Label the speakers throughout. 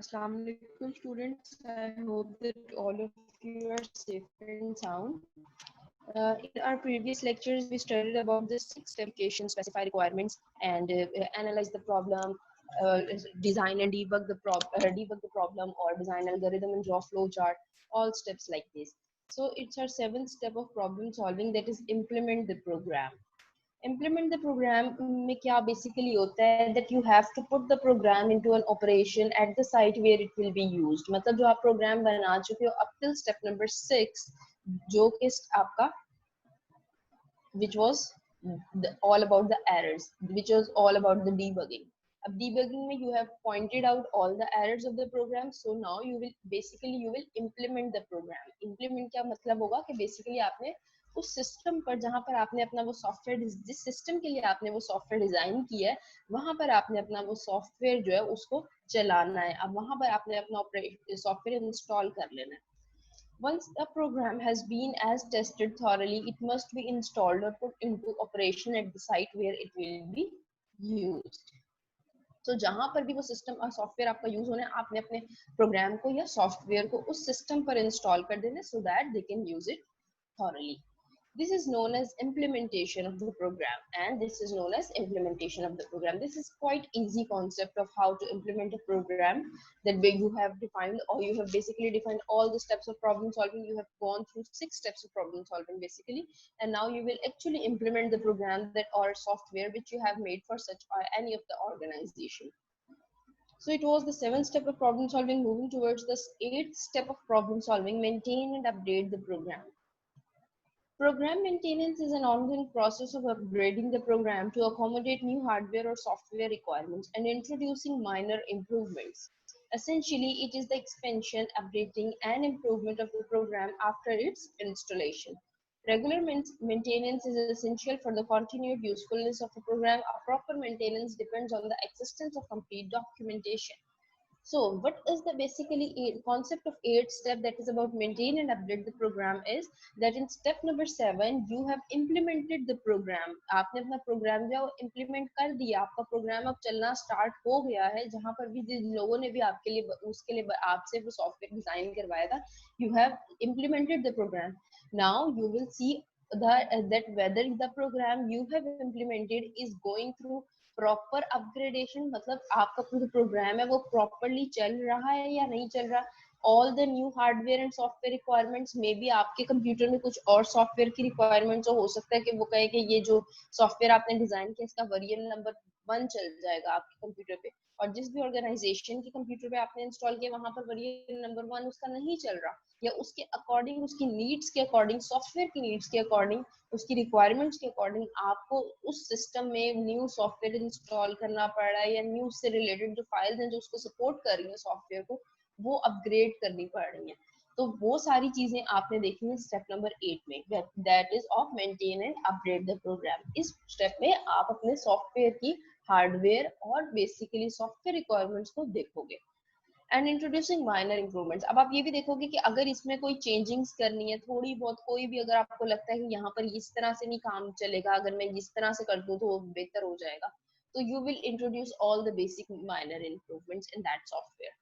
Speaker 1: Assalamu alaikum students. I hope that all of you are safe and sound. In our previous lectures, we studied about the 6 application specify requirements and analyze the problem, design and debug the problem, or design algorithm and draw flow chart. All steps like this. So it's our 7th step of problem solving, that is implement the program. Implement the program में क्या basically होता है that you have to put the program into an operation at the site where it will be used. मतलब जो आप program बना चुके हो up till step number 6 जो कि आपका which was all about the errors, which was all about the debugging. अब debugging में you have pointed out all the errors of the program, so now you will implement the program. Implement क्या मतलब होगा कि basically आपने उस system पर जहां पर आपने अपना वो सॉफ्टवेयर जिस सिस्टम के लिए आपने वो सॉफ्टवेयर डिजाइन किया है वहां पर आपने अपना वो सॉफ्टवेयर जो है उसको चलाना है. अब वहां पर आपने अपना सॉफ्टवेयर इंस्टॉल कर लेना है. Once a program has been as tested thoroughly, it must be installed or put into operation at the site where it will be used. So जहां पर भी वो सिस्टम सॉफ्टवेयर आपका यूज होना है आपने अपने प्रोग्राम को या सॉफ्टवेयर को उस सिस्टम पर इंस्टॉल कर देना so that they can use it thoroughly. This is known as implementation of the program, and this is known as implementation of the program. This is quite easy concept of how to implement a program that way you have defined, or you have basically defined all the steps of problem solving. You have gone through 6 steps of problem solving basically, and now you will actually implement the program that or software which you have made for such or any of the organization. So it was the 7th step of problem solving. Moving towards the 8th step of problem solving, maintain and update the program. Program maintenance is an ongoing process of upgrading the program to accommodate new hardware or software requirements and introducing minor improvements. Essentially, it is the expansion, updating, and improvement of the program after its installation. Regular maintenance is essential for the continued usefulness of a program. A proper maintenance depends on the existence of complete documentation. So what is the basically concept of 8th step that is about maintain and update the program is that in step number 7 you have implemented the program. आपने अपना program जो implement कर दिया, आपका program अब चलना start हो गया है जहाँ पर भी जिन लोगों ने भी आपके लिए उसके लिए आपसे वो software design करवाया था, you have implemented the program. Now you will see that whether the program you have implemented is going through proper upgradation, मतलब आपका जो प्रोग्राम है वो प्रॉपरली चल रहा है या नहीं चल रहा. All the new hardware and software requirements में भी आपके कंप्यूटर में कुछ और सॉफ्टवेयर की रिक्वायरमेंट्स हो सकता है कि वो कहे कि ये जो सॉफ्टवेयर आपने डिजाइन किया इसका वर्जन नंबर 1 चल जाएगा आपके कंप्यूटर पे, और जिस भी ऑर्गेनाइजेशन के कंप्यूटर पे आपने इंस्टॉल किया वहां पर वर्जन नंबर 1 उसका नहीं चल रहा, या उसके अकॉर्डिंग उसकी नीड्स के अकॉर्डिंग सॉफ्टवेयर की नीड्स के अकॉर्डिंग उसकी रिक्वायरमेंट्स के अकॉर्डिंग आपको उस सिस्टम में न्यू सॉफ्टवेयर इंस्टॉल करना पड़ रहा है, या न्यू से रिलेटेड जो फाइल्स हैं जो उसको सपोर्ट कर रही है सॉफ्टवेयर को वो अपग्रेड करनी पड़ रही है. तो वो सारी चीजें आपने देखी है स्टेप नंबर 8 में, that is of maintain and upgrade the program. इस स्टेप में आप अपने सॉफ्टवेयर की हार्डवेयर और बेसिकली सॉफ्टवेयर रिक्वायरमेंट्स को देखोगे एंड इंट्रोड्यूसिंग माइनर इंप्रूवमेंट्स. अब आप ये भी देखोगे कि अगर इसमें कोई चेंजिंग्स करनी है थोड़ी बहुत, कोई भी अगर आपको लगता है कि यहाँ पर इस तरह से नहीं काम चलेगा, अगर मैं इस तरह से कर दूं तो बेहतर हो जाएगा, तो you will introduce all the basic minor improvements in that software.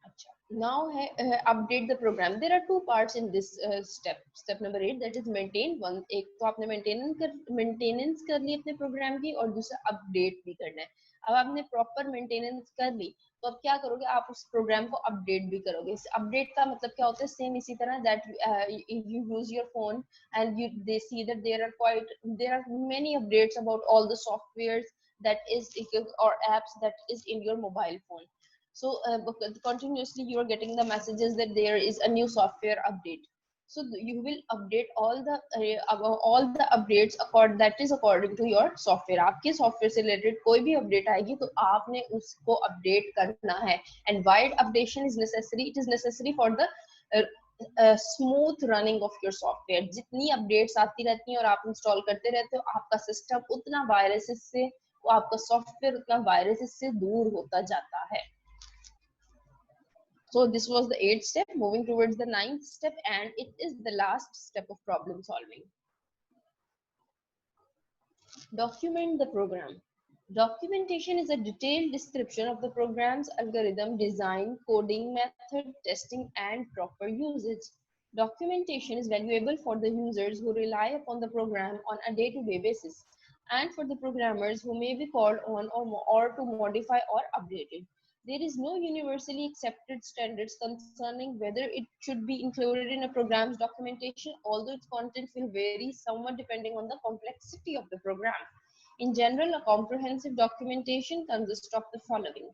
Speaker 1: अच्छा, now है update the program. There are two parts in this step. Step number 8 that is maintain. one, एक तो आपने maintenance कर ली अपने प्रोग्राम की, और दूसरा अपडेट भी करना है. अब आपने प्रॉपर मेंटेनेंस कर ली तो अब क्या करोगे, आप उस प्रोग्राम को अपडेट भी करोगे. इस अपडेट का मतलब क्या होता है, सेम इसी तरह that you use your phone and they see that there are many updates about all the softwares that is or apps that is in your mobile phone. So continuously you are getting the messages that there is a new software update, so you will update all the updates that is according to your software. आपके software से related कोई भी update आएगी तो आपने उसको update करना है. And wide updation is necessary. It is necessary for the smooth running of your software. जितनी अपडेट्स आती रहती हैं और आप इंस्टॉल करते रहते हो, आपका सिस्टम उतना वायरसेस से, आपका सॉफ्टवेयर उतना वायरसेस से दूर होता जाता है. So this was the 8th step. Moving towards the 9th step, and it is the last step of problem solving. Document the program. Documentation is a detailed description of the program's algorithm, design, coding method, testing, and proper usage. Documentation is valuable for the users who rely upon the program on a day-to-day basis, and for the programmers who may be called on or to modify or update it. There is no universally accepted standards concerning whether it should be included in a program's documentation, although its content will vary somewhat depending on the complexity of the program. In general, a comprehensive documentation consists of the following.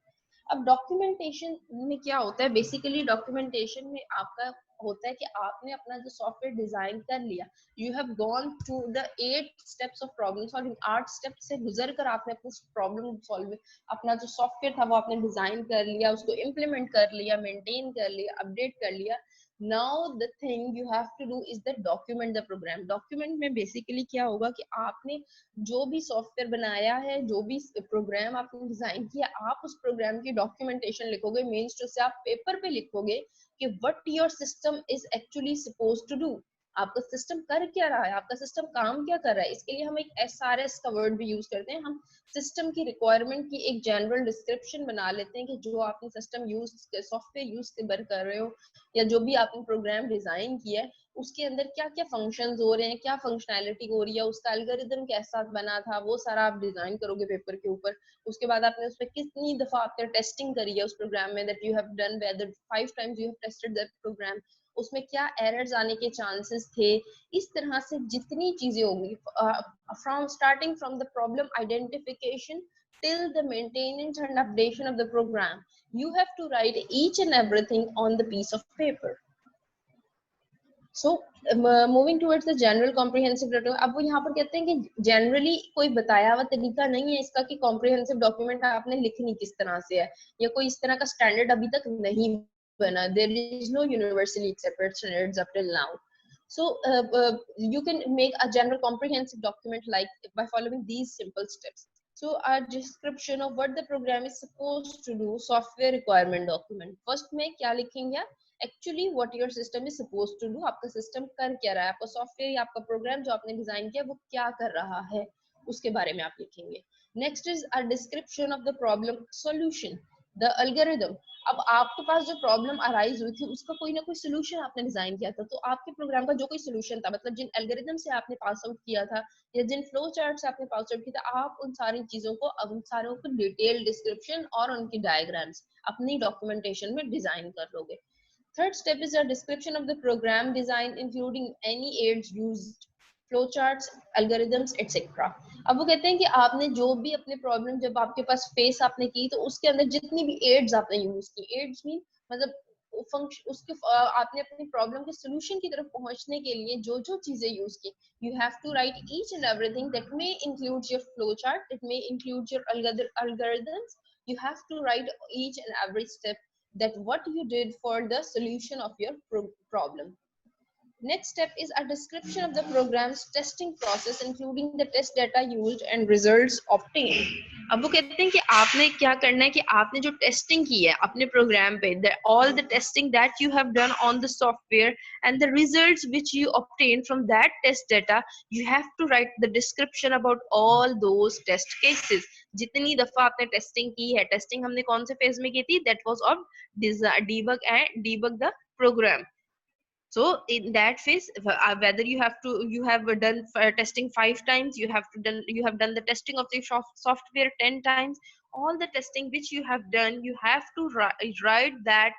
Speaker 1: अब documentation में क्या होता है, basically documentation में आपका होता है कि आपने अपना जो सॉफ्टवेयर डिजाइन कर लिया, you have gone through the 8 steps of problem solving, 8 step से गुजर कर आपने अपनी प्रॉब्लम सॉल्व, अपना जो सॉफ्टवेयर था वो आपने डिजाइन कर लिया, उसको इम्प्लीमेंट कर लिया, मेंटेन कर लिया, अपडेट कर लिया. Now the thing you have to do is that document the program. Document में basically क्या होगा कि आपने जो भी सॉफ्टवेयर बनाया है, जो भी प्रोग्राम आपने डिजाइन किया, आप उस प्रोग्राम की डॉक्यूमेंटेशन लिखोगे, मीन्स टू से आप पेपर पे लिखोगे कि what your system is actually suppose to do. आपका सिस्टम कर क्या रहा है, आपका सिस्टम काम क्या कर रहा है. इसके लिए हम एक SRS का वर्ड भी यूज करते हैं. हम सिस्टम की रिक्वायरमेंट की एक जनरल डिस्क्रिप्शन बना लेते हैं कि जो आपने सिस्टम यूज सॉफ्टवेयर यूज कर रहे हो या जो भी आपने प्रोग्राम डिजाइन किया है, उसके अंदर क्या क्या फंक्शंस हो रहे हैं, क्या फंक्शनैलिटी हो रही है, उसका एल्गोरिदम कैसा बना था, वो सारा आप डिजाइन करोगे पेपर के ऊपर. उसके बाद आपने उस पर कितनी दफा आपने टेस्टिंग करी है उस प्रोग्राम में, that you have done whether 5 times you have tested that program, उसमें क्या एरर्स आने के चांसेस थे. इस तरह से जितनी चीजें होंगी, from starting from the problem identification till the maintenance and updation of the program, you have to write each and everything on the piece of paper. So moving towards the general comprehensive document, अब वो यहाँ पर कहते हैं कि generally कोई बताया हुआ तरीका नहीं है इसका कि comprehensive document आपने लिखनी किस तरह से है, या कोई इस तरह का standard अभी तक नहीं बना. There is no universally accepted standards up till now. So you can make a general comprehensive document like by following these simple steps. So a description of what the program is supposed to do, software requirement document. First में क्या लिखेंगे, actually what your system is suppose to do, आपका system कर क्या रहा है, आपका software या आपका प्रोग्राम जो आपने डिजाइन किया वो क्या कर रहा है, उसके बारे में आप लिखेंगे. Next is a description of the problem solution, the algorithm. अब आपके पास जो प्रॉब्लम अराइज हुई थी उसका कोई ना कोई सोल्यूशन आपने डिजाइन किया था, तो आपके प्रोग्राम का जो कोई सोल्यूशन था, मतलब जिन एल्गोरिथम से आपने पास आउट किया था या जिन फ्लो चार्ट से आपने पास आउट किया था, आप उन सारी चीजों को, अब उन सारों को डिटेल डिस्क्रिप्शन और उनकी डायग्राम्स अपनी डॉक्यूमेंटेशन में डिजाइन कर लोगे. Third step is a description of the program design, including any aids used, flowcharts, algorithms, etc. अब वो कहते हैं कि आपने जो भी अपने प्रॉब्लम जब आपके पास फेस आपने की, तो उसके अंदर जितनी भी एड्स आपने यूज की, एड्स मीन मतलब फंक्शन, उसके आपने अपनी प्रॉब्लम के सोल्यूशन की तरफ पहुंचने के लिए जो जो चीजें यूज की, you have to write each and everything that may include your flowchart, it may include your algorithms. You have to write each and every step that what you did for the solution of your problem. Next step is a description of the program's testing process, including the test data used and results obtained. अब वो कहते हैं कि आपने क्या करना है कि आपने जो टेस्टिंग की है अपने प्रोग्राम पे, all the testing that you have done on the software and the results which you obtained from that test data, you have to write the description about all those test cases. जितनी दफा आपने testing की है, testing हमने कौन से phase में की थी, that was of debug the program. So in that phase, whether you have done testing 5 times, you have done the testing of the software 10 times, all the testing which you have done, you have to write that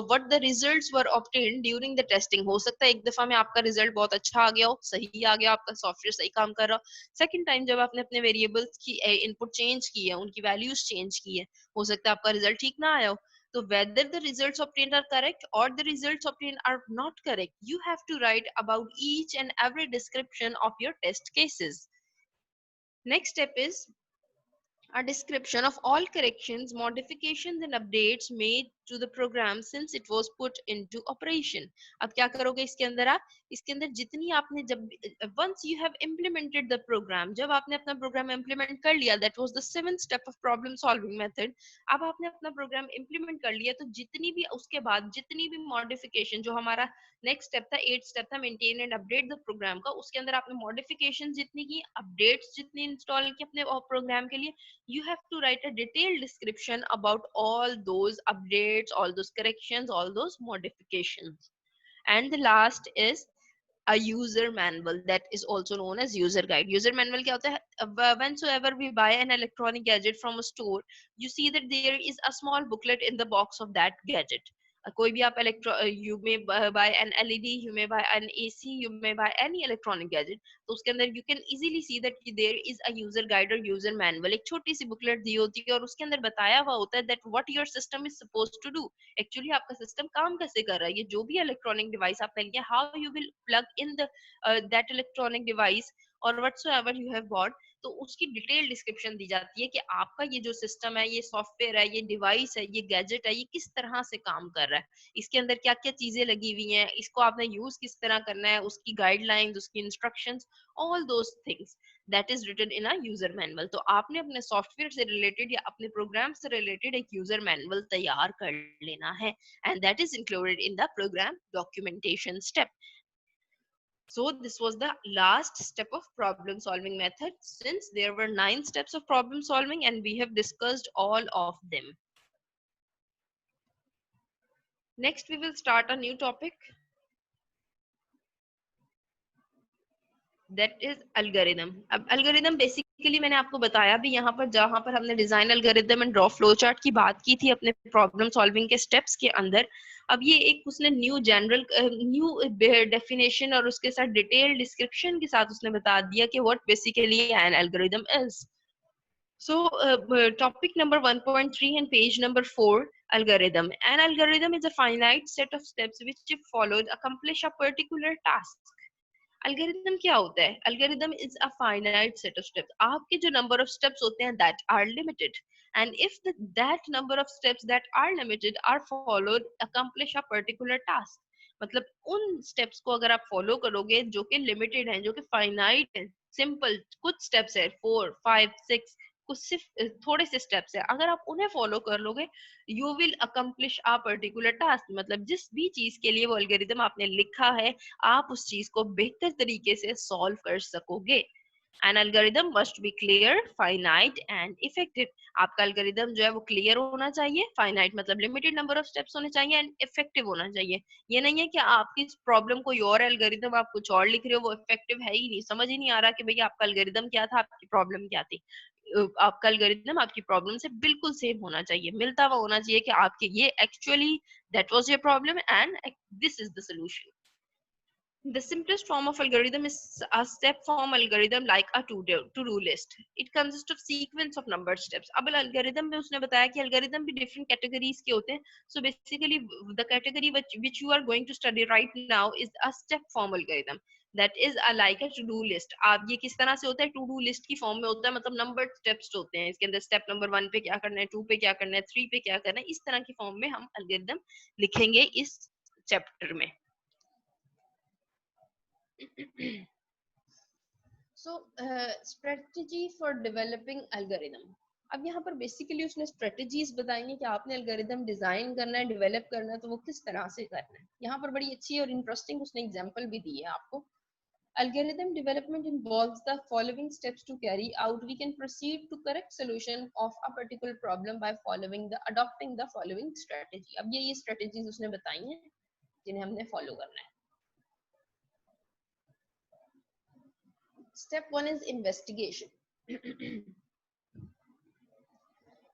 Speaker 1: what the results were obtained during the testing. हो सकता है एक दफा में आपका result बहुत अच्छा आ गया हो, सही आ गया, आपका सॉफ्टवेयर सही काम कर रहा हो. सेकंड टाइम जब आपने अपने वेरिएबल्स की इनपुट चेंज की है, उनकी वैल्यूज चेंज की है, हो सकता है आपका रिजल्ट ठीक ना आया हो. So whether the results obtained are correct or the results obtained are not correct, you have to write about each and every description of your test cases. Next step is a description of all corrections, modifications and updates made to the program since it was put into operation. अब क्या करोगे इसके अंदर आप, इसके अंदर जितनी आपने जब once you have implemented the program, जब आपने अपना प्रोग्राम implement कर लिया, that was the seventh step of problem solving method. अब आपने अपना प्रोग्राम implement कर लिया तो जितनी भी उसके बाद जितनी भी modification, जो हमारा नेक्स्ट स्टेप था, 8 स्टेप था maintain and update the program का, उसके अंदर आपने मॉडिफिकेशन जितनी की, अपडेट्स जितनी इंस्टॉल की अपने प्रोग्राम के लिए, you have to write a detailed description about all those updates, all those corrections, all those modifications. And the last is a user manual, that is also known as user guide. User manual क्या होता है? Whensoever we buy an electronic gadget from a store, you see that there is a small booklet in the box of that gadget. कोई भी आप you may buy an LED, you may buy an AC, you may buy any electronic gadget, तो उसके अंदर you can easily see that there is a user guide or user manual. एक छोटी सी booklet दी होती है और उसके अंदर बताया हुआ होता है that what your system is supposed to do. Actually आपका सिस्टम काम कैसे कर रहा है, ये जो भी इलेक्ट्रॉनिक डिवाइस आपने लिया, how you will plug in the that electronic device और व्हाटसोएवर यू हैव बॉट, तो उसकी डिटेल डिस्क्रिप्शन दी जाती है कि आपका ये जो सिस्टम है, ये सॉफ्टवेयर है, ये डिवाइस है, ये गैजेट है, ये किस तरह से काम कर रहा है, इसके अंदर क्या क्या चीजें लगी हुई हैं, इसको आपने यूज किस तरह करना है, उसकी गाइडलाइंस, उसकी instructions, all those things that is written in a user manual. तो आपने अपने सॉफ्टवेयर से रिलेटेड या अपने प्रोग्राम से रिलेटेड एक यूजर मैनुअल तैयार कर लेना है, and that is included in the program documentation step. So this was the last step of problem solving method, since there were 9 steps of problem solving and we have discussed all of them. Next we will start a new topic, that is algorithm. अब algorithm basically मैंने आपको बताया भी यहाँ पर, जहाँ पर हमने design algorithm and draw flowchart की बात की थी अपने प्रॉब्लम सॉल्विंग के स्टेप्स के अंदर, अब ये एक उसने न्यू जनरल न्यू डेफिनेशन और उसके साथ डिटेल डिस्क्रिप्शन के साथ उसने बता दिया कि what basically an algorithm is. So topic number 1.3 and page number 4, algorithm. An algorithm is a finite set of steps which if followed accomplish a particular task. Algorithm क्या होता है? Algorithm is a finite set of steps. आपके जो number of steps होते हैं that are limited, and if that number of steps that are limited are followed accomplish a particular task, मतलब उन steps को अगर आप फॉलो करोगे जो कि लिमिटेड हैं, जो कि फाइनाइट है, सिंपल कुछ स्टेप्स है, 4 5 6, कुछ सिर्फ थोड़े से स्टेप्स है, अगर आप उन्हें फॉलो कर लोगे, you will accomplish a particular task. मतलब जिस भी चीज के लिए वो एल्गोरिथम आपने लिखा है, आप उस चीज को बेहतर तरीके से सॉल्व कर सकोगे. An algorithm must be clear, finite and effective. आपका एल्गोरिथम जो है वो क्लियर होना चाहिए, फाइनाइट मतलब लिमिटेड नंबर ऑफ स्टेप्स होने चाहिए, एंड इफेक्टिव होना चाहिए. ये नहीं है कि आपकी प्रॉब्लम कोई और एल्गोरिथम आप कुछ और लिख रहे हो, वो इफेक्टिव है ही नहीं, समझ ही नहीं आ रहा कि भैया आपका एल्गोरिथम क्या था, आपकी प्रॉब्लम क्या थी. आपका एल्गोरिथम आपकी प्रॉब्लम से बिल्कुल सेम होना चाहिए, मिलता हुआ होना चाहिए कि आपके ये actually that was your problem and this is the solution. The simplest form of algorithm is a step form algorithm like a to-do list. It consists of sequence of numbered steps. अब algorithm में उसने बताया कि algorithm भी different categories के होते हैं. So basically the category which you are going to study right now is a step form algorithm. That is like a to-do list. अब ये किस तरह से होता है? To-do list की फॉर्म में होता है, मतलब numbered steps होते हैं. इसके अंदर step number 1 पे क्या करना है, 2 पे क्या करना है, 3 पे क्या करना है, इस तरह की फॉर्म में हम algorithm लिखेंगे इस चैप्टर में. So strategy for developing algorithm. अब यहाँ पर बेसिकली उसने स्ट्रेटजीज बताएंगे कि आपने एल्गोरिथम डिजाइन करना है, डेवलप करना है, तो वो किस तरह से करना है. यहाँ पर बड़ी अच्छी और इंटरेस्टिंग उसने एग्जांपल भी दी है आपको. Algorithm development involves the following steps to carry out. We can proceed to correct solution of a particular problem by adopting the following strategy. अब ये strategies उसने बताई हैं जिन्हें हमने फॉलो करना है. Step 1 is investigation.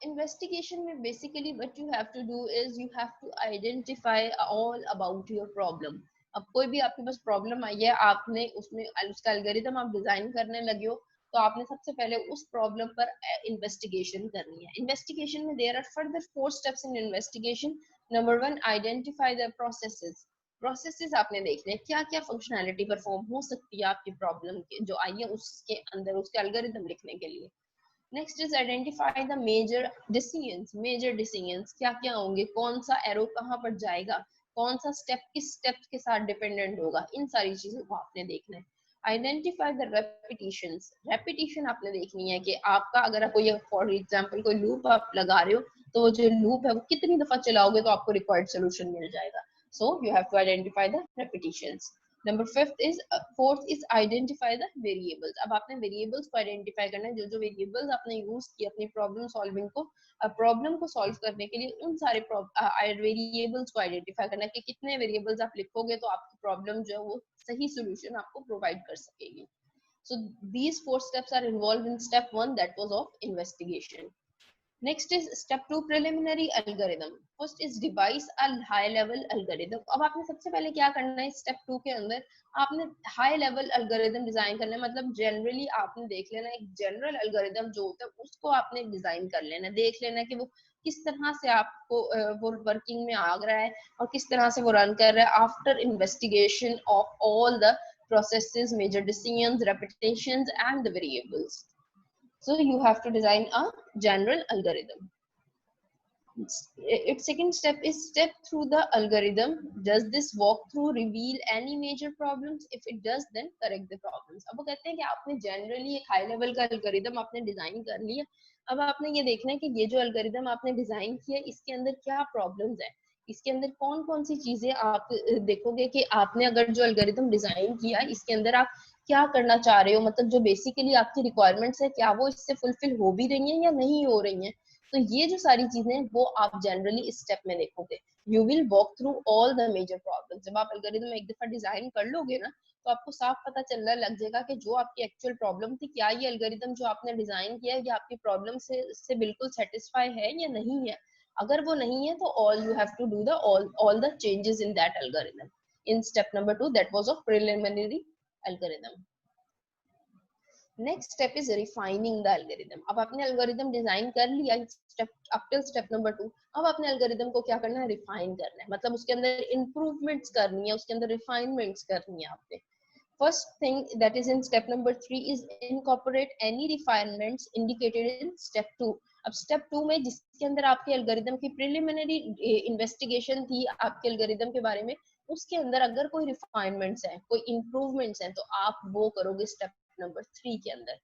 Speaker 1: Investigation में basically what you have to do is you have to identify all about your problem. अब कोई भी आपके पास प्रॉब्लम आई है, आपने उसमें उसका एल्गोरिथम आप डिजाइन करने लगे हो, तो आपने सबसे पहले उस प्रॉब्लम पर इन्वेस्टिगेशन करनी है. इन्वेस्टिगेशन में there are further 4 steps in investigation. Number 1, identify the processes. Processes आपने देखने क्या क्या फंक्शनैलिटी परफॉर्म हो सकती है आपकी प्रॉब्लम के जो आई है उसके अंदर, उसके एल्गोरिथम लिखने के लिए. Next is identify the major decisions. Major decisions क्या क्या होंगे, कौन सा एरो कहाँ पर जाएगा, कौन सा स्टेप किस स्टेप के साथ डिपेंडेंट होगा, इन सारी चीजों को आपने देखना है। Identify the repetitions. रेपिटेशन आपने देखनी है कि आपका अगर कोई फॉर एग्जांपल कोई लूप आप लगा रहे हो तो वो जो लूप है वो कितनी दफा चलाओगे तो आपको रिक्वायर्ड सोल्यूशन मिल जाएगा। So you have to identify the repetitions. Number fourth is identify the variables. अब आपने वेरिएबल्स को आइडेंटिफाई करना है, जो जो वेरिएबल्स आपने यूज किए अपनी प्रॉब्लम सॉल्विंग को, प्रॉब्लम को सॉल्व करने के लिए, उन सारे वेरिएबल्स को आइडेंटिफाई करना है कि कितने वेरिएबल्स आप लिखोगे तो आपकी प्रॉब्लम जो है वो सही सोल्यूशन आपको प्रोवाइड कर सकेगी। So these four steps are involved in step 1, that was of investigation. Next is step 2, preliminary algorithm. First is devise a high level algorithm. अब आपने सबसे पहले क्या करना है step 2 के अंदर, आपने high level algorithm डिजाइन करना है। मतलब जनरली आपने देख लेना एक जनरल algorithm जो होता है उसको आपने डिजाइन कर लेना, देख लेना कि वो किस तरह से आपको वो वर्किंग में आ रहा है और किस तरह से वो रन कर रहा है after investigation of all the processes, major decisions, repetitions and the variables. So you have to design a general algorithm. Its second step is step through the algorithm. Does this walkthrough reveal any major problems? If it does, then correct the problems. अब वो कहते हैं कि आपने generally एक high level का algorithm आपने design कर लिया, अब आपने ये देखना है कि ये जो algorithm आपने design किया इसके अंदर क्या problems है, इसके अंदर कौन कौन सी चीजें आप देखोगे कि आपने अगर जो algorithm design किया इसके अंदर आप क्या करना चाह रहे हो, मतलब जो बेसिकली आपकी रिक्वायरमेंट्स है क्या वो इससे फुलफिल हो भी रही हैं या नहीं हो रही हैं। तो ये जो सारी चीजें हैं वो आप जनरली इस स्टेप में देखोगे। You will walk through all the major problems. जब आप एल्गोरिथम एक दफा डिजाइन कर लोगे ना तो आपको साफ पता चलने लग जाएगा कि जो आपकी एक्चुअल प्रॉब्लम थी, क्या ये एल्गोरिथम जो आपने डिजाइन किया है ये आपकी प्रॉब्लम से बिल्कुल सेटिस्फाई है या नहीं है। अगर वो नहीं है तो all you have to do the all the changes in that algorithm in step number 2, that was of preliminary algorithm. Next step is refining the algorithm. अब आपने एल्गोरिथम डिजाइन कर लिया step up till step number 2, अब अपने algorithm को क्या करना है, रिफाइन करना है, मतलब उसके अंदर इंप्रूवमेंट्स करनी है, उसके अंदर रिफाइनमेंट्स करनी है आपने। First thing that is in step number 3 is incorporate any refinements indicated in step 2। अब स्टेप 2 में जिसके अंदर आपके एल्गोरिथम की प्रिलिमिनरी इन्वेस्टिगेशन थी आपके एल्गोरिथम के बारे में, उसके अंदर अगर कोई रिफाइनमेंट्स है, कोई इंप्रूवमेंट्स हैं तो आप वो करोगे स्टेप नंबर 3 के अंदर।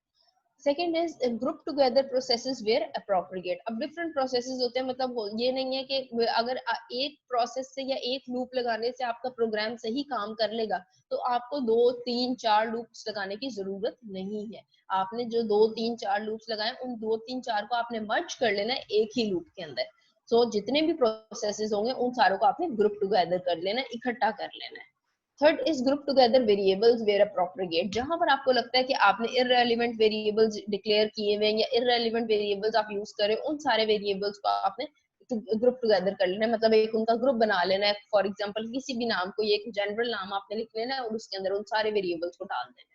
Speaker 1: Second is group together processes where appropriate. अब डिफरेंट प्रोसेसेस होते हैं, मतलब ये नहीं है कि अगर एक प्रोसेस से या एक लूप लगाने से आपका प्रोग्राम सही काम कर लेगा तो आपको 2 3 4 लूप्स लगाने की जरूरत नहीं है। आपने जो 2 3 4 लूप्स लगाए उन 2 3 4 को आपने मर्ज कर लेना है एक ही लूप के अंदर। सो जितने भी प्रोसेसेस होंगे उन सारों को आपने ग्रुप टुगेदर कर लेना है, इकट्ठा कर लेना है। Third is group together variables where appropriate. जहां पर आपको लगता है कि आपने इररेलेवेंट वेरिएबल्स डिक्लेयर किए हुए या इररेलेवेंट वेरिएबल्स आप यूज करें, उन सारे वेरिएबल्स को आपने ग्रुप टुगेदर कर लेना है, मतलब एक उनका ग्रुप बना लेना है। फॉर एग्जांपल किसी भी नाम को एक जनरल नाम आपने लिख लेना है और उसके अंदर उन सारे वेरिएबल्स को डाल देना है।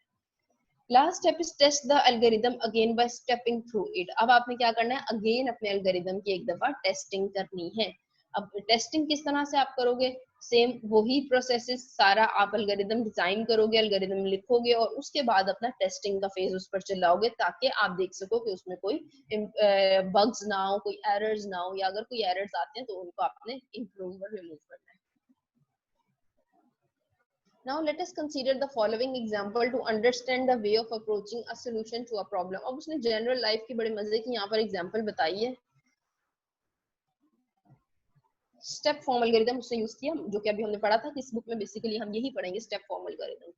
Speaker 1: Last step is test the algorithm again by stepping through it. अब आपने क्या करना है, अगेन अपने एल्गोरिथम की एक दफा टेस्टिंग करनी है। अब टेस्टिंग किस तरह से आप करोगे, सेम वही प्रोसेसेस सारा आप एल्गोरिथम डिजाइन करोगे, एल्गोरिथम लिखोगे और उसके बाद अपना टेस्टिंग का फेज उस पर चलाओगे ताकि आप देख सको कि उसमें कोई बग्स ना हो, कोई एरर्स ना हो, या अगर कोई एरर्स आते हैं तो उनको आपने इंप्रूव और रिमूव करना है। Now let us consider the following example to understand the way of approaching a solution to a problem. अब उसने जनरल लाइफ की बड़े मजे की यहाँ पर एग्जांपल बताई है। स्टेप फॉर्म एल्गोरिथम उसने यूज किया जो कि अभी हमने पढ़ा था कि इस बुक में बेसिकली हम यही पढ़ेंगे, step form algorithm.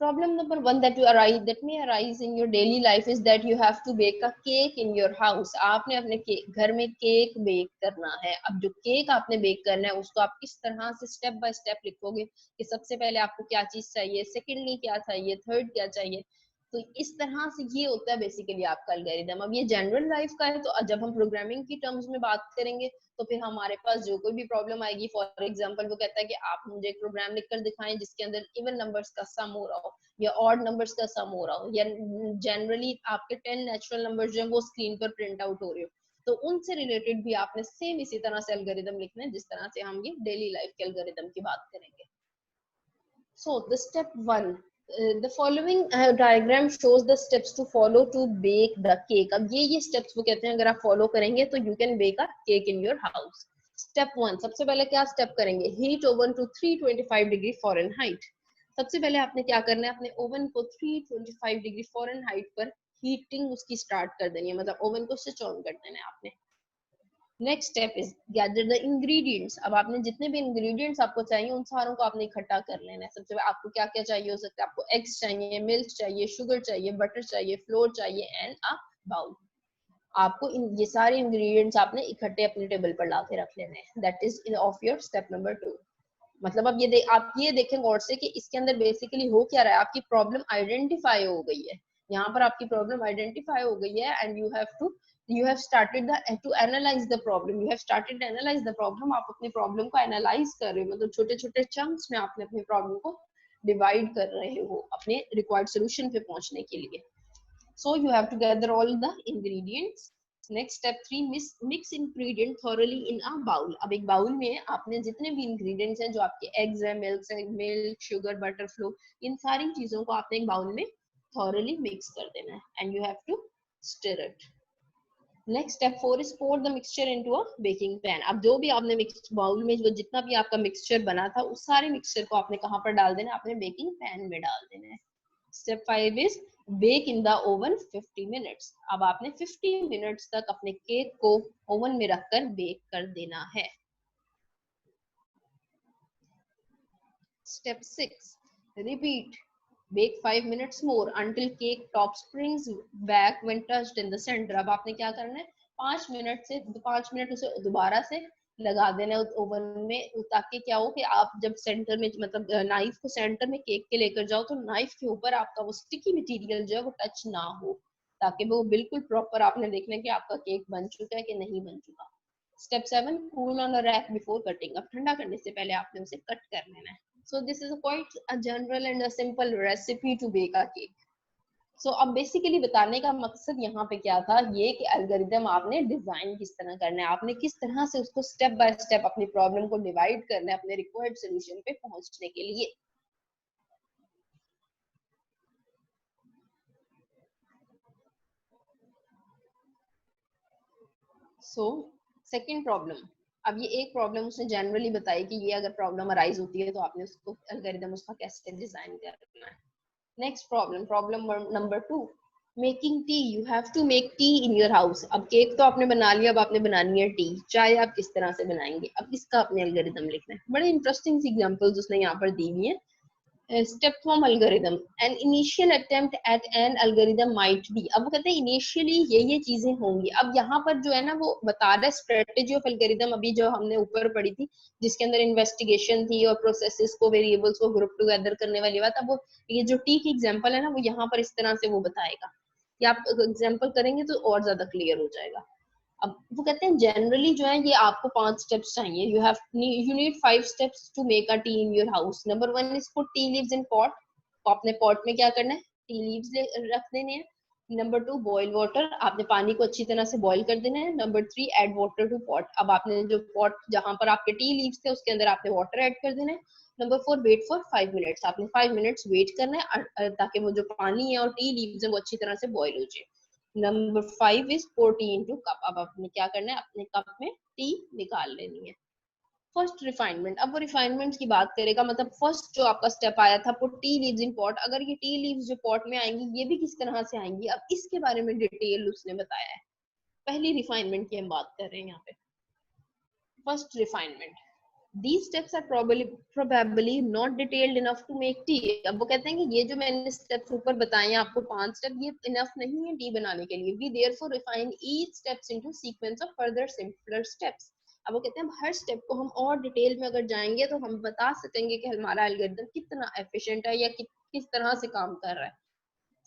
Speaker 1: Problem number 1 that may arise in your daily life is that you have to bake a cake in your house. आपने अपने घर में केक बेक करना है। अब जो केक आपने बेक करना है उसको आप किस तरह से स्टेप बाय स्टेप लिखोगे कि सबसे पहले आपको क्या चीज चाहिए, सेकेंडली क्या चाहिए, थर्ड क्या चाहिए। तो इस तरह से ये होता है बेसिकली आपका एल्गोरिथम। अब ये जनरल लाइफ का है, तो जब हम प्रोग्रामिंग की टर्म्स में बात करेंगे तो फिर हमारे पास जो कोई भी प्रॉब्लम आएगी, फॉर एग्जांपल वो कहता है कि आप मुझे एक प्रोग्राम लिखकर दिखाएं जिसके अंदर इवन नंबर्स का सम हो रहा हो या ऑड नंबर्स का सम हो रहा हो, या जनरली आपके 10 नेचुरल नंबर्स जो है वो स्क्रीन पर प्रिंट आउट हो रहे हो, तो उनसे रिलेटेड भी आपने सेम इसी तरह से एल्गोरिथम लिखना है जिस तरह से हम ये डेली लाइफ के एल्गोरिथम की बात करेंगे। So the step 1 The following diagram shows the steps to follow to bake the cake. अब ये steps वो कहते हैं अगर आप follow करेंगे तो you can bake a cake in your house. Step 1, सबसे पहले क्या step करेंगे? Heat oven to 325 degree Fahrenheit. सबसे पहले आपने क्या करना है? अपने ओवन को 325 डिग्री फ़ारेनहाइट पर हीटिंग उसकी स्टार्ट कर देनी है, मतलब ओवन को स्विच ऑन कर देना है आपने. Next step is gather the ingredients. अब आपने जितने भी इंग्रेडिएंट्स आपको चाहिए उन सारों को आपने इकट्ठा कर लेना है. सबसे पहले आपको क्या क्या चाहिए हो सकता है? आपको एग्स चाहिए, मिल्क चाहिए, शुगर चाहिए, बटर चाहिए, फ्लोर चाहिए एंड अ बाउल. आपको ये सारे इंग्रेडिएंट्स आपने इकट्ठे अपने टेबल पर ला के रख लेने हैं. That is in of your step number 2. मतलब अब आप ये देखें गौर से कि इसके अंदर बेसिकली हो क्या रहा है. आपकी प्रॉब्लम आइडेंटिफाई हो गई है. यहाँ पर आपकी प्रॉब्लम आइडेंटिफाई हो गई है and you have started to analyze the problem. You have started to analyze the problem. आप अपनी प्रॉब्लम को एनालाइज कर रहे हो, मतलब छोटे छोटे चंक्स में आपने अपनी प्रॉब्लम को डिवाइड कर रहे हो अपने रिक्वायर्ड सोल्यूशन पे पहुंचने के लिए. So you have to gather all the ingredients. Next step 3, mix ingredient thoroughly in a bowl. अब एक बाउल में आपने जितने भी ingredients हैं, जो आपके eggs हैं, milk, sugar, butter, flour, इन सारी चीजों को आपने एक बाउल में thoroughly mix कर देना है and you have to stir it. Next step 4 is pour the mixture into a baking pan. अब जो भी आपने मिक्स बाउल में जो जितना भी आपका मिक्सचर बना था उस सारे मिक्सचर को आपने कहाँ पर डाल देना है? आपने बेकिंग पैन में डाल देना है. Step 5 is bake in the oven 50 minutes. अब आपने 50 मिनट्स तक अपने केक को ओवन में रखकर बेक कर देना है. Step 6 repeat bake 5 minutes more until cake top springs back when touched in the center. अब आपने क्या करना है? 5 मिनट उसे दोबारा से लगा देना है ओवन में, ताकि क्या हो कि आप जब सेंटर में मतलब नाइफ को सेंटर में केक के लेकर जाओ तो नाइफ के ऊपर आपका वो स्टिकी मटेरियल जो है वो टच ना हो, ताकि वो बिल्कुल प्रॉपर आपने देखना है कि आपका केक बन चुका है कि नहीं बन चुका. Step 7 cool on a rack before cutting. अब ठंडा करने से पहले आपने उसे कट कर लेना है. So this is quite a general and a simple recipe to bake a cake. So अब बेसिकली बताने का मकसद यहाँ पे क्या था, ये कि एल्गोरिदम आपने डिजाइन किस तरह करना है, आपने किस तरह से उसको स्टेप बाय स्टेप अपनी प्रॉब्लम को डिवाइड करना है अपने रिक्वायर्ड सोल्यूशन पे पहुंचने के लिए. So second problem. अब ये एक प्रॉब्लम उसने जनरली बताई कि ये अगर प्रॉब्लम अराइज होती है तो आपने उसको एल्गोरिदम उसका कैसे डिजाइन करना है. Next problem number 2, making tea. You have to make tea in your house. अब केक तो आपने बना लिया, अब आपने बनानी है टी. चाय आप किस तरह से बनाएंगे? अब इसका आपने एल्गोरिदम लिखना है. बड़े इंटरेस्टिंग सी एग्जांपल्स उसने यहाँ पर दी हुई है. Step from algorithm an initial attempt at N algorithm might be. अब वो कहते हैं इनिशियली ये चीजें होंगी. अब यहाँ पर जो है ना वो बता रहा है स्ट्रेटेजी ऑफ एल्गोरिदम, अभी जो हमने ऊपर पढ़ी थी जिसके अंदर इन्वेस्टिगेशन थी और प्रोसेसेस को वेरिएबल्स को ग्रुप टुगेदर करने वाली बात. अब वो ये जो टी की एग्जांपल है ना वो यहाँ पर इस तरह से वो बताएगा कि आप एग्जांपल करेंगे तो और ज्यादा क्लियर हो जाएगा. अब वो कहते हैं जनरली जो है ये आपको 5 स्टेप्स चाहिए. You need 5 steps to make a tea in your house. Number 1 is put tea leaves in pot. तो आपने पॉट में क्या करना है? टी लीव्स रख देने हैं. Number 2 boil water. आपने पानी को अच्छी तरह से बॉईल कर देना है. Number 3 add water to pot. अब आपने जो पॉट जहां पर आपके टी लीव्स थे उसके अंदर आपने वाटर ऐड कर देना है. Number 4 wait for 5 minutes. आपने 5 मिनट्स वेट करना है ताकि वो जो पानी है और टी लीव्स है वो अच्छी तरह से बॉईल हो जाए. Number 5 is pour tea into cup. अब आपने क्या करना है? अपने कप में टी निकाल लेनी है. First refinement. अब वो रिफाइनमेंट की बात करेगा, मतलब फर्स्ट जो आपका स्टेप आया था put tea leaves in pot. अगर ये टी लीव्स जो पॉट में आएंगी ये भी किस तरह से आएंगी, अब इसके बारे में डिटेल उसने बताया है. पहली रिफाइनमेंट की हम बात कर रहे हैं यहाँ पे. First refinement. These steps are probably not detailed enough to make tea. अब वो कहते हैं कि ये जो मैंने steps ऊपर बताए हैं आपको 5 स्टेप, ये enough नहीं है टी बनाने के लिए. We therefore refine each steps into sequence of further simpler steps. अब वो कहते हैं हर स्टेप को हम और डिटेल में अगर जाएंगे तो हम बता सकेंगे कि हमारा एल्गोरिथम कितना एफिशिएंट है या किस तरह से काम कर रहा है.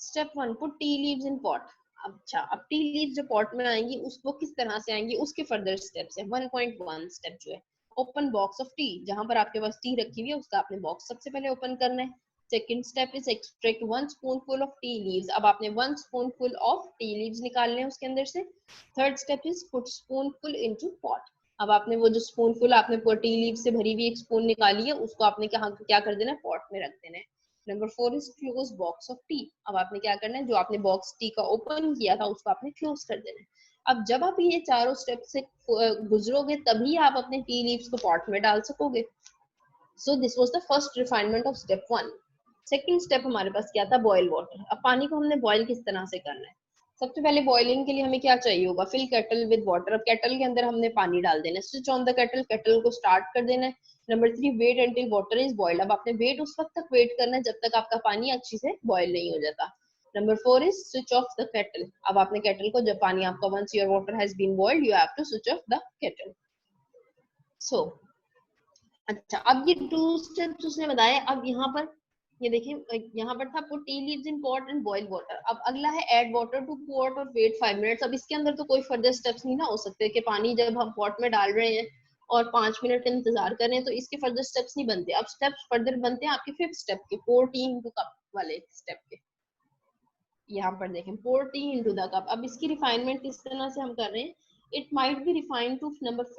Speaker 1: Step 1 put tea leaves in pot. अच्छा, अब टी लीव्स जो पॉट में आएंगी उसको किस तरह से आएंगी उसके फर्दर स्टेप्स है. 1.1 स्टेप जो है ओपन बॉक्स ऑफ टी. जहां पर आपके पास टी रखी हुई है उसका आपने बॉक्स सबसे पहले ओपन करना है. Second step is extract 1 spoonful of tea leaves. अब आपने 1 स्पूनफुल ऑफ टी लीव्स निकालने हैं उसके अंदर से. Third step is put spoonful into pot. अब आपने वो जो स्पूनफुल आपने टी लीव से भरी हुई एक स्पून निकाली है उसको आपने क्या कर देना है? पॉट में रख देना है. Number 4 is close box of tea. अब आपने क्या करना है, जो आपने बॉक्स टी का ओपन किया था उसको आपने क्लोज कर देना है। अब जब आप ये चारों स्टेप से गुजरोगे तभी आप अपने टी लीव्स को पॉट में डाल सकोगे। So this was the first refinement of step 1। Second step हमारे पास क्या था, बॉयल वाटर। अब पानी को हमने बॉयल किस तरह से करना है। सबसे पहले बॉइलिंग के लिए हमें क्या चाहिए होगा, फिल केटल विद वाटर। अब केटल के अंदर हमने पानी डाल देना है, switch on the kettle, kettle को स्टार्ट कर देना है। Number 3, wait until water is boiled. अब आपने वेट उस वक्त तक वेट करना है जब तक आपका पानी अच्छी से बॉयल नहीं हो जाता। Number 4 is switch off the kettle. अब आपने केटल को, जब पानी आपका, once your water has been boiled, you have to switch off the kettle. So अच्छा, अब ये 2 स्टेप्स उसने बताए। अब यहाँ पर ये देखिए, यहाँ पर था put tea leaves in pot and boil water. अब अगला है ऐड वाटर टू पॉट और वेट 5 मिनट्स। अब इसके अंदर तो कोई फर्दर स्टेप्स नहीं ना हो सकते कि पानी जब हम पॉट में डाल रहे हैं और 5 मिनट इंतजार कर रहे हैं, तो इसके फर्दर स्टेप्स नहीं बनते। अब स्टेप्स फर्दर बनते हैं आपके 5th स्टेप के, pour tea into cup वाले स्टेप के। यहाँ पर देखें, pour tea into the cup। अब इसकी रिफाइनमेंट किस तरह से हम कर रहे हैं, it might be refined to number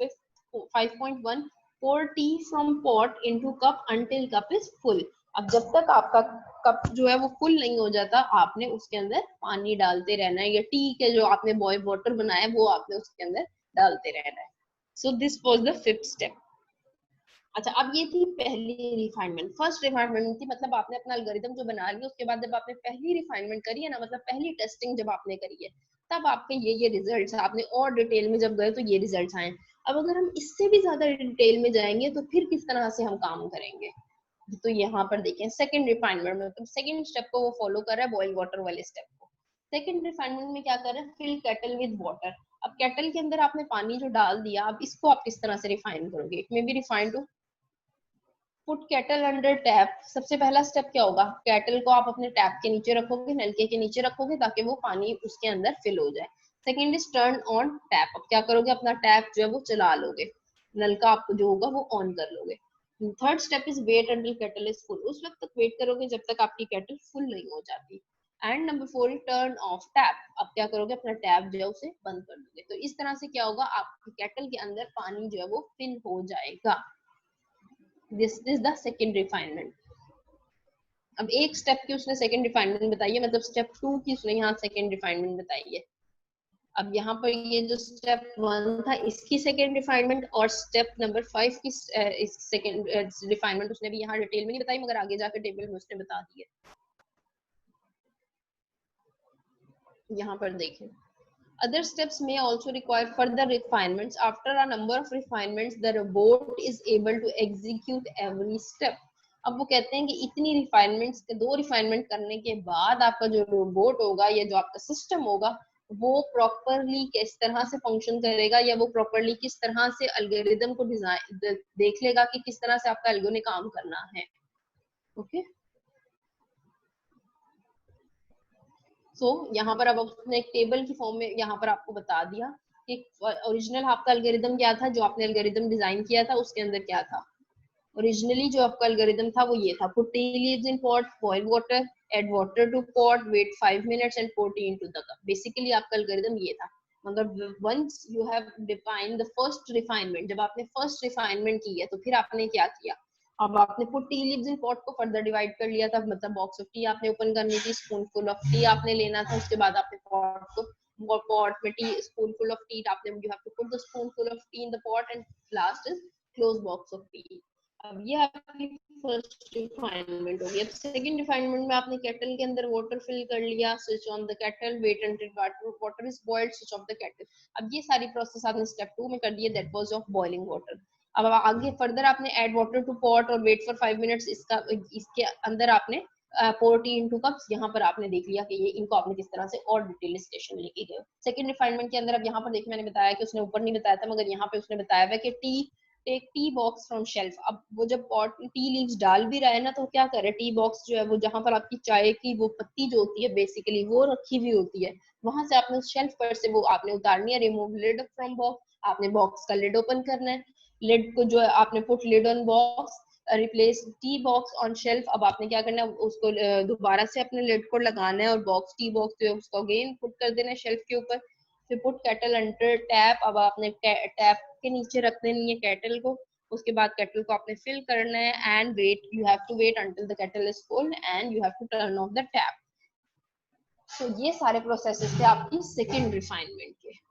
Speaker 1: 5.1, pour tea from pot into cup until cup is full। अब जब तक आपका कप जो है वो फुल नहीं हो जाता, आपने उसके अंदर पानी डालते रहना है, या टी के जो आपने बॉयल वाटर बनाया है वो आपने उसके अंदर डालते रहना है। So this was the 5th step. अच्छा, अब ये थी पहली रिफाइनमेंट। फर्स्ट रिफाइनमेंट थी, मतलब आपने अपना एल्गोरिथम जो बना लिया, उसके बाद जब आपने पहली रिफाइनमेंट करी है ना, मतलब पहली टेस्टिंग जब आपने करी है, तब आपके ये रिजल्ट्स, आपने और डिटेल में जब गए तो ये रिजल्ट्स आए। अब अगर हम इससे भी ज्यादा डिटेल में जाएंगे तो फिर किस तरह से हम काम करेंगे। तो यहाँ पर देखें, सेकंड रिफाइनमेंट मतलब सेकंड स्टेप को वो फॉलो कर रहा है, बॉयल वाटर वाले स्टेप को। सेकंड रिफाइनमेंट में क्या कर रहे हैं, फिल केटल विद वाटर। अब केटल के अंदर आपने पानी जो डाल दिया, अब इसको आप किस तरह से रिफाइन करोगे। It may be refined to put kettle under tap. सबसे पहला स्टेप क्या होगा, केटल को आप अपने टैप के नीचे रखोगे, नलके के नीचे रखोगे, ताकि वो पानी उसके अंदर फिल हो जाए। Second is turn on tap. अब क्या करोगे, अपना टैप जो है वो चला लोगे, नलका आपको जो होगा वो ऑन कर लोगे। Third step is wait until kettle is full. उस वक्त तक वेट करोगे जब तक आपकी केटल फुल नहीं हो जाती। And number 4 is turn off tap. अब क्या करोगे, अपना टैप जो है उसे बंद कर दोगे। तो इस तरह से क्या होगा, आपकी केटल के अंदर पानी जो है वो फिल हो जाएगा। This is the second refinement. अब एक स्टेप की उसने सेकेंड रिफाइनमेंट बताई है, मतलब स्टेप 2 की उसने यहाँ सेकेंड रिफाइनमेंट बताई है। अब यहाँ पर ये जो स्टेप 1 था इसकी सेकेंड रिफाइनमेंट, और स्टेप नंबर 5 की सेकेंड रिफाइनमेंट उसने भी यहाँ डिटेल में नहीं बताई, मगर आगे जाकर टेबल में उसने बता दी है। यहाँ पर देखें, other steps may also require further refinements. After a number of refinements, the robot is able to execute every step. अब वो कहते हैं कि इतनी रिफाइनमेंट्स के 2 रिफाइनमेंट करने के बाद आपका जो रोबोट होगा या जो आपका सिस्टम होगा वो प्रॉपरली किस तरह से फंक्शन करेगा, या वो प्रॉपरली किस तरह से एल्गोरिदम को डिजाइन देख लेगा कि किस तरह से आपका एल्गो ने काम करना है। ओके, सो यहाँ पर अब उसने एक टेबल की फॉर्म में यहाँ पर आपको बता दिया कि ओरिजिनल आपका एल्गोरिदम क्या था, जो आपने एल्गोरिदम डिजाइन किया था उसके अंदर क्या था। ओरिजिनली जो आपका एल्गोरिथम था वो ये था, put tea leaves in pot, boil water, add water to pot, wait 5 minutes and pour tea into the cup. Basically आपका एल्गोरिथम ये था। मगर once you have defined the first refinement, जब आपने फर्स्ट रिफाइनमेंट की है तो फिर आपने क्या किया, अब आपने put tea leaves in pot को फर्दर डिवाइड कर लिया था, मतलब बॉक्स ऑफ टी आपने ओपन करनी थी, स्पून फुल ऑफ टी आपने लेना था, उसके बाद आपने पॉट को, पॉट में tea spoon full of tea आपने, you have to put the spoon full of tea in the pot, and last is close box of tea. अब ये आपकी फर्स्ट रिफाइनमेंट होगी। अब सेकंड रिफाइनमेंट में आपने केटल के अंदर वाटर फिल कर लिया, switch on the kettle, wait until water is boiled, switch off the kettle. अब ये सारी प्रोसेस आपने स्टेप 2 में कर दी है, that was of boiling water. अब आगे फर्दर आपने ऐड वाटर टू पॉट और वेट फॉर 5 मिनट्स, इसके अंदर आपने pour टी इनटू कप्स। यहाँ पर आपने देख लिया कि ये इनको आपने किस तरह से और डिटेल स्टेशन लेके गए। सेकंड रिफाइनमेंट के अंदर अब यहाँ पर देखिए, मैंने बताया कि उसने ऊपर नहीं बताया था, मगर यहाँ पे उसने बताया हुआ कि tea take tea box from shelf. अब वो जब पॉट टी लीव्स डाल भी रहा है ना, तो क्या करे, टी बॉक्स जो है वो जहां पर आपकी चाय की वो पत्ती जो होती है बेसिकली वो रखी हुई होती है, वहां से आपने उस शेल्फ पर से वो आपने उतारनी है। रिमूव लिड फ्रॉम बॉक्स, आपने बॉक्स का लिड ओपन करना है। लिड को जो है आपने put lid on box, replace tea box on shelf. अब आपने क्या करना है, उसको दोबारा से अपने लिड को लगाना है और बॉक्स टी बॉक्स जो है उसको अगेन पुट कर देना है शेल्फ के ऊपर। फिर पुट केटल अंडर टैप। अब आपने टैप के नीचे रख देनी है केटल को, उसके बाद केटल को आपने फिल करना है and wait, you have to wait until the kettle is full and you have to turn off the tap. तो ये सारे प्रोसेसेस थे आपकी सेकेंड रिफाइनमेंट के।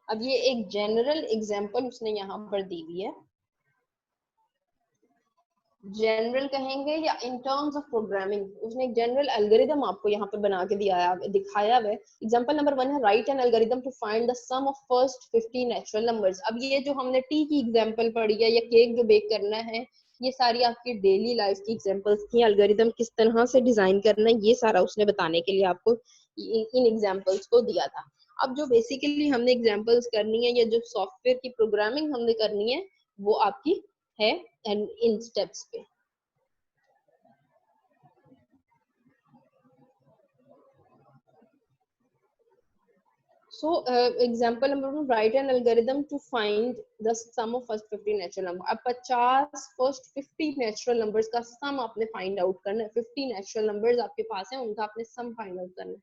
Speaker 1: अब ये एक जनरल एग्जांपल उसने यहाँ पर दी हुई है, जनरल कहेंगे या इन टर्म्स ऑफ प्रोग्रामिंग, उसने एक जनरल एल्गोरिदम आपको यहाँ पर बना के दिखाया है। एग्जांपल नंबर 1 है write an algorithm to find the sum of first 50 natural numbers. अब ये जो हमने टी की एग्जांपल पढ़ी है या केक जो बेक करना है, ये सारी आपकी डेली लाइफ की एग्जांपल्स थी। एल्गोरिदम किस तरह से डिजाइन करना है ये सारा उसने बताने के लिए आपको इन एग्जांपल्स को दिया था। अब जो बेसिकली हमने एग्जांपल्स करनी है या जो सॉफ्टवेयर की प्रोग्रामिंग हमने करनी है वो आपकी है एंड इन स्टेप्स पे। So example number 1, write an algorithm to find the sum of first 50 natural number। अब 50 first 50 natural numbers का sum आपने find out करना है। 50 natural numbers आपके पास है, उनका आपने sum find out करना है।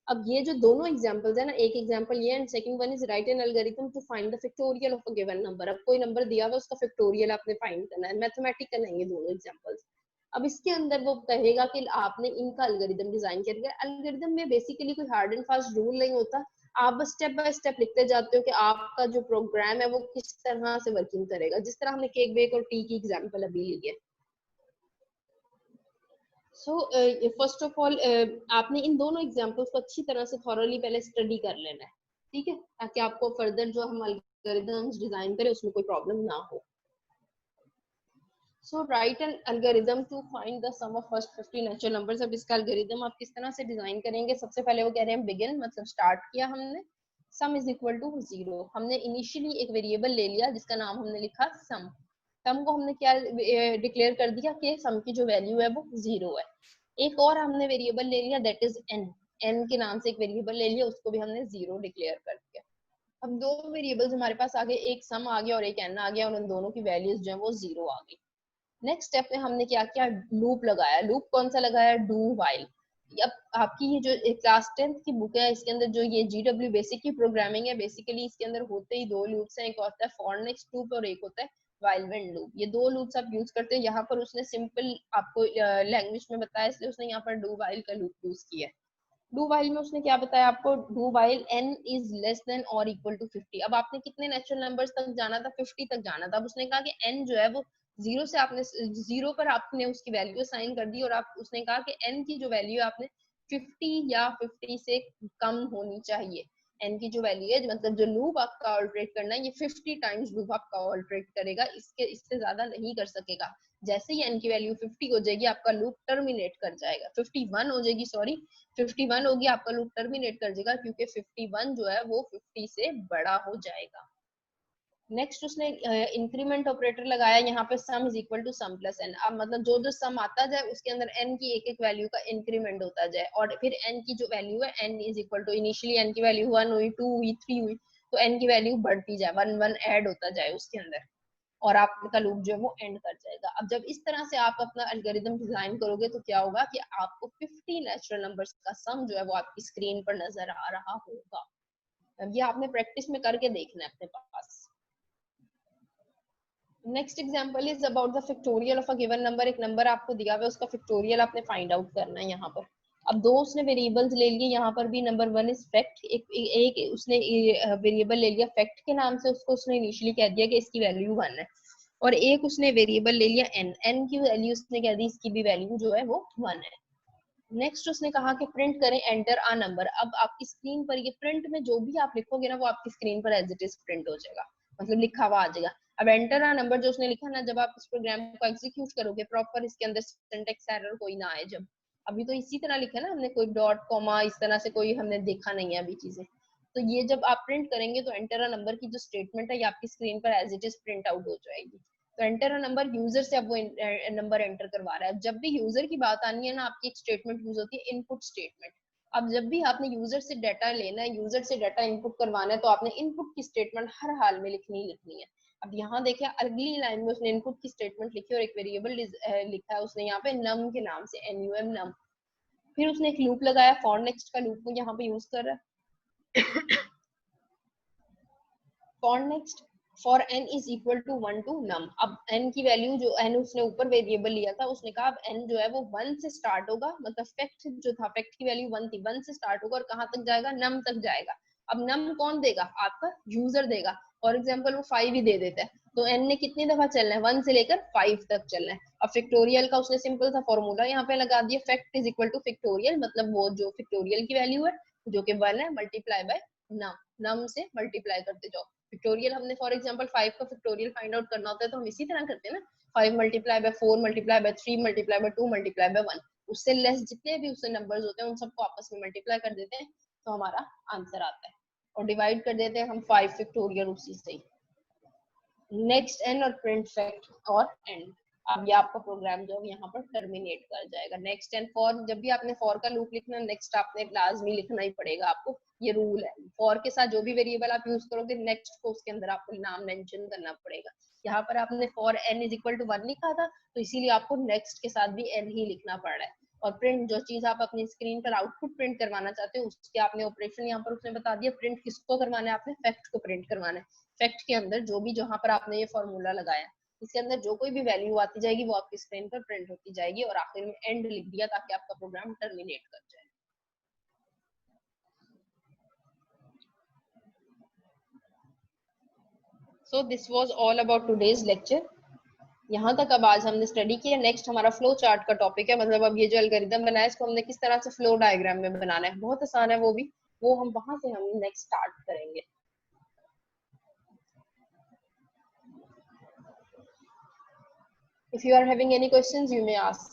Speaker 1: अब ये जो दोनों एग्जांपल्स है ना, एक एग्जांपल ये and second one is write an algorithm to find the factorial of a given number. अब कोई नंबर दिया हुआ उसका फैक्टोरियल आपने फाइंड करना है, मैथमेटिकल है ये दोनों एग्जांपल्स। अब इसके अंदर वो कहेगा कि आपने इनका एल्गोरिदम डिजाइन किया। एल्गोरिदम में बेसिकली कोई हार्ड एंड फास्ट रूल नहीं होता, आप बस स्टेप बाय स्टेप लिखते जाते हो कि आपका जो प्रोग्राम है वो किस तरह से वर्किंग करेगा, जिस तरह हमने केक बेक और टी की एग्जांपल अभी ली है। सो फर्स्ट ऑफ ऑल आपने इन दोनों एग्जांपल्स को अच्छी तरह से थॉरोली पहले स्टडी कर लेना है, ठीक है, ताकि आपको फर्दर जो हम एल्गोरिदम्स डिजाइन करें उसमें कोई प्रॉब्लम ना हो। So write an algorithm to find the sum of first 50 natural numbers. अब इसका एल्गोरिदम आप किस तरह से डिजाइन करेंगे, सबसे पहले वो कह रहे हैं बिगिन, मतलब स्टार्ट किया हमने, सम इज इक्वल टू 0। हमने इनिशियली एक वेरिएबल ले लिया जिसका नाम हमने लिखा सम। सम को हमने क्या डिक्लेयर कर दिया कि सम की जो वैल्यू है वो 0 है। एक और हमने वेरिएबल ले लिया दैट इज एन, एन के नाम से एक वेरिएबल ले लिया, उसको भी हमने 0 डिक्लेयर कर दिया। अब दो वेरिएबल्स हमारे पास आ गए, एक सम आ गया और एक एन आ गया, और उन दोनों की वैल्यूज जो है वो 0 आ गई। नेक्स्ट स्टेप में हमने क्या किया, लूप लगाया। लूप कौन सा लगाया, डू वाइल। अब आपकी ये जो क्लास 10th की बुक है इसके अंदर जो ये GW बेसिक की प्रोग्रामिंग है, बेसिकली इसके अंदर होते ही दो लूप्स हैं, एक होता है फॉर नेक्स्ट लूप और एक होता है वाइल व्हेन लूप। ये दो लूप्स आप यूज करते हैं। यहाँ पर उसने सिंपल आपको लैंग्वेज में बताया, इसलिए उसने यहाँ पर डू वाइल का लूप यूज किया है। डू वाइल में उसने क्या बताया आपको, do while n is less than और इक्वल टू 50। अब आपने कितने नेचुरल नंबर्स तक जाना था, 50 तक जाना था। अब उसने कहा कि n जो है वो 0 से आपने 0 पर आपने उसकी वैल्यू असाइन कर दी, और आप उसने कहा कि n की जो वैल्यू है आपने 50 या 50 से कम होनी चाहिए। n की जो वैल्यू है, मतलब जो लूप आपका ऑल्टरेट करना है, ये 50 टाइम्स लूप आपका ऑल्टरेट करेगा, इससे ज्यादा नहीं कर सकेगा। जैसे ही n की वैल्यू 50 हो जाएगी आपका लूप टर्मिनेट कर जाएगा, 51 हो जाएगी, सॉरी 51 होगी, आपका लूप टर्मिनेट कर देगा, क्योंकि 51 जो है वो 50 से बड़ा हो जाएगा। नेक्स्ट उसने इंक्रीमेंट ऑपरेटर लगाया, यहाँ पे sum is equal to sum plus N. अब मतलब जो जो सम आता जाए उसके अंदर एन की एक एक वैल्यू का इंक्रीमेंट होता जाए, और फिर एन की जो वैल्यू है, N is equal to initially N की वैल्यू 1 हुई, 2 हुई, 3 हुई, तो एन की वैल्यू बढ़ती जाए, 1 1 ऐड होता जाए उसके अंदर, और आपका लूप जो है वो एंड कर जाएगा। अब जब इस तरह से आप अपना एल्गोरिदम डिजाइन करोगे तो क्या होगा कि आपको 50 नेचुरल नंबर्स का सम जो है वो आपकी स्क्रीन पर नजर आ रहा होगा। अब ये आपने प्रैक्टिस में करके देखना है अपने पास। Next example is about the factorial of a given number. एक नंबर आपको दिया हुआ है, उसका फैक्टोरियल आपने फाइंड आउट करना है यहाँ पर। अब दो उसने वेरिएबल्स ले लिए, यहाँ पर भी नंबर 1 इज फैक्ट, एक उसने वेरिएबल ले लिया फैक्ट के नाम से, उसको उसने इनिशियली कह दिया कि इसकी वैल्यू 1 है, और एक उसने वेरिएबल ले लिया n, n की वैल्यू उसने कह दी इसकी भी वैल्यू जो है वो 1 है। नेक्स्ट उसने कहा कि प्रिंट करें एंटर आ नंबर। अब आपकी स्क्रीन पर ये प्रिंट में जो भी आप लिखोगे ना वो आपकी स्क्रीन पर एज इट इज प्रिंट हो जाएगा, मतलब लिखा हुआ आ जाएगा। अब एंटर आ नंबर जो उसने लिखा ना, जब आप इस प्रोग्राम को एग्जीक्यूट करोगे प्रॉपर, इसके अंदर सिंटैक्स एरर कोई ना आए। जब अभी तो इसी तरह लिखा है ना हमने, कोई डॉट कॉमा इस तरह से कोई हमने देखा नहीं है अभी चीजें, तो ये जब आप प्रिंट करेंगे तो एंटर अ नंबर की जो स्टेटमेंट है ये आपकी स्क्रीन पर as it is print out हो जाएगी। तो एंटर नंबर यूजर से अब वो नंबर एंटर करवा रहा है। जब भी यूजर की बात आनी है ना, आपकी एक स्टेटमेंट यूज होती है इनपुट स्टेटमेंट। अब जब भी आपने यूजर से डाटा लेना है, यूजर से डाटा इनपुट करवाना है, तो आपने इनपुट की स्टेटमेंट हर हाल में लिखनी है। अब यहाँ देखिए अगली लाइन में उसने इनपुट की स्टेटमेंट लिखी और एक वेरिएबल लिखा है उसने यहाँ पे नम के नाम से, NUM नम। फिर उसने एक लूप लगाया, फॉर नेक्स्ट का लूप को यहाँ पे यूज कर रहा है। For next for n is equal to 1 to num। अब n की वैल्यू जो n उसने ऊपर वेरिएबल लिया था, उसने कहा अब n जो है वो 1 से स्टार्ट होगा, मतलब फैक्ट जो था, फैक्ट की वैल्यू 1 थी, 1 से स्टार्ट होगा और कहाँ तक जाएगा, num तक जाएगा। अब num कौन देगा, आपका यूजर देगा। फॉर एग्जाम्पल वो 5 ही दे देता है, तो n ने कितनी दफा चलना है, 1 से लेकर 5 तक चलना है। अब फैक्टोरियल का उसने सिंपल सा फॉर्मूला यहाँ पे लगा दिया, fact is equal two factorial, मतलब वो जो फैक्टोरियल की वैल्यू है जो कि 1 है, मल्टीप्लाई बाय नम से मल्टीप्लाई करते जाओ। फैक्टोरियल हमने फॉर एग्जांपल 5 का फैक्टोरियल फाइंड आउट करना होता है तो हम इसी तरह करते हैं ना, 5 multiply by 4 multiply by 3 multiply by 2 multiply by 1, उससे लेस जितने भी उससे नंबर्स होते हैं उन सबको आपस में मल्टीप्लाई कर देते हैं तो हमारा आंसर आता है, और डिवाइड कर देते हैं हम 5 फैक्टोरियल उसी से। नेक्स्ट एन और प्रिंट फैक्ट और एंड। अब ये आपका प्रोग्राम जो है यहाँ पर टर्मिनेट कर जाएगा। नेक्स्ट एंड फॉर, जब भी आपने फॉर का लूप लिखना, नेक्स्ट आपने लाजमी लिखना ही पड़ेगा आपको, ये रूल है। फॉर के साथ जो भी वेरिएबल आप यूज करोगे, नेक्स्ट को उसके अंदर आपको नाम मेंशन करना पड़ेगा। यहाँ पर आपने for N is equal to 1 लिखा था, तो इसीलिए आपको नेक्स्ट के साथ भी एन ही लिखना पड़ रहा है। और प्रिंट, जो चीज आप अपनी स्क्रीन पर आउटपुट प्रिंट करवाना चाहते हो, उसके आपने ऑपरेशन यहाँ पर उसने बता दिया। प्रिंट किसको करवाना है, आपने फैक्ट को प्रिंट करवाना है। फैक्ट के अंदर जो भी, जहां पर आपने ये फॉर्मूला लगाया, इसके अंदर जो कोई भी वैल्यू आती जाएगी वो आपकी स्क्रीन पर प्रिंट होती जाएगी, और आखिर में एंड लिख दिया ताकि आपका प्रोग्राम टर्मिनेट कर जाए। So this was all about today's lecture. यहाँ तक अब आज हमने स्टडी किया। नेक्स्ट हमारा फ्लो चार्ट का टॉपिक है, मतलब अब ये जो एल्गोरिथम बनाया इसको हमने किस तरह से फ्लो डायग्राम में बनाना है, बहुत आसान है वो भी, वो हम वहां से हम नेक्स्ट स्टार्ट करेंगे। If you are having any questions, you may ask.